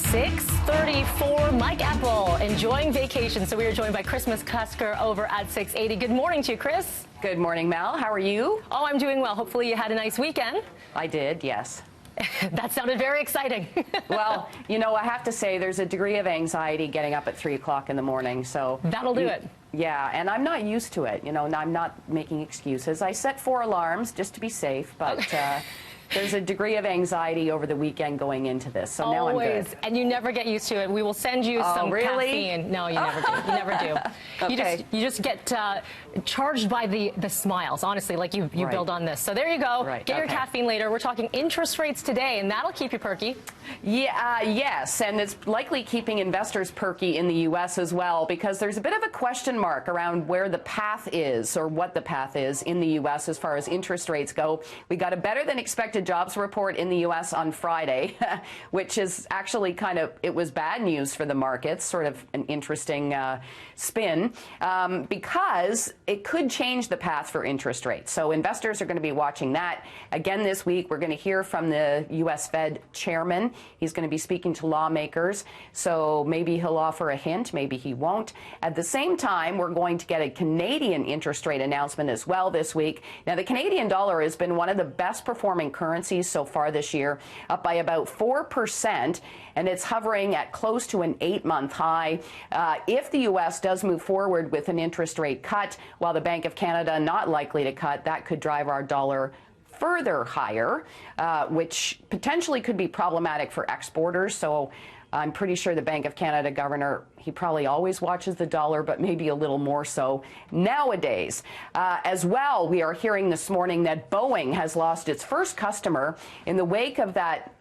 6:34, Mike Apple enjoying vacation. So we are joined by Kris McCusker over at 680. Good morning to you, Kris. Good morning, Mel. How are you? Oh, I'm doing well. Hopefully you had a nice weekend. I did, yes. That sounded very exciting. Well, you know, I have to say there's a degree of anxiety getting up at 3 o'clock in the morning. So that'll do it. Yeah, and I'm not used to it. You know, I'm not making excuses. I set 4 alarms just to be safe, but there's a degree of anxiety over the weekend going into this. So now I'm good. And you never get used to it. We will send you some caffeine. No, you never do. You never do. Okay. You just get charged by the smiles, honestly, like you Right. build on this. So there you go. Right. Get your caffeine later. We're talking interest rates today, and that'll keep you perky. Yeah, yes, and it's likely keeping investors perky in the U.S. as well, because there's a bit of a question mark around where the path is, or what the path is in the U.S. as far as interest rates go. We got a better than expected jobs report in the U.S. on Friday, which is actually it was bad news for the markets, sort of an interesting spin, because it could change the path for interest rates. So investors are going to be watching that. Again this week, we're going to hear from the U.S. Fed chairman. He's going to be speaking to lawmakers, so maybe he'll offer a hint, maybe he won't. At the same time, we're going to get a Canadian interest rate announcement as well this week. Now, the Canadian dollar has been one of the best performing currencies so far this year, up by about 4%, and it's hovering at close to an 8-month high. If the U.S. does move forward with an interest rate cut, while the Bank of Canada not likely to cut, that could drive our dollar further higher, which potentially could be problematic for exporters. So I'm pretty sure the Bank of Canada governor, he probably always watches the dollar, but maybe a little more so nowadays. As well, we are hearing this morning that Boeing has lost its first customer in the wake of that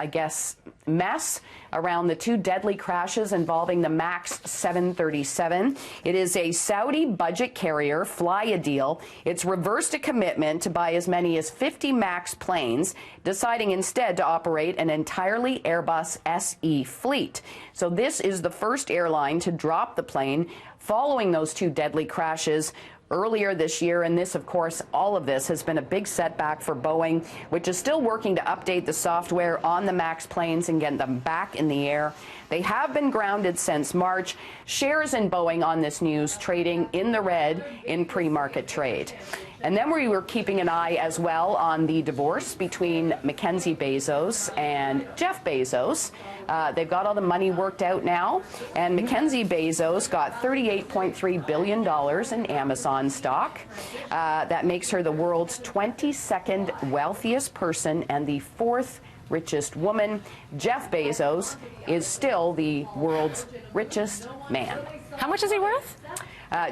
I guess, mess around the 2 deadly crashes involving the MAX 737. It is a Saudi budget carrier, Fly a Deal. It's reversed a commitment to buy as many as 50 MAX planes, deciding instead to operate an entirely Airbus SE fleet. So this is the first airline to drop the plane following those 2 deadly crashes earlier this year, and this, of course, all of this has been a big setback for Boeing, which is still working to update the software on the MAX planes and get them back in the air. They have been grounded since March. Shares in Boeing on this news trading in the red in pre-market trade. And then we were keeping an eye as well on the divorce between Mackenzie Bezos and Jeff Bezos. They've got all the money worked out now, and Mackenzie Bezos got $38.3 billion in Amazon stock. That makes her the world's 22nd wealthiest person and the 4th richest woman. Jeff Bezos is still the world's richest man. How much is he worth?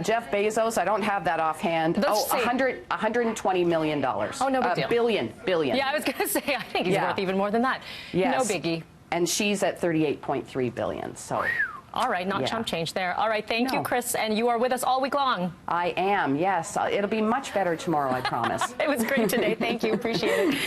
Jeff Bezos, I don't have that offhand. $120 million. Oh, no big deal. Billion. Yeah, I was going to say, I think he's worth even more than that. Yes. No biggie. And she's at $38.3 billion. So. All right, not chump change there. All right, thank you, Kris, and you are with us all week long. I am, yes. It'll be much better tomorrow, I promise. It was great today. Thank you. Appreciate it.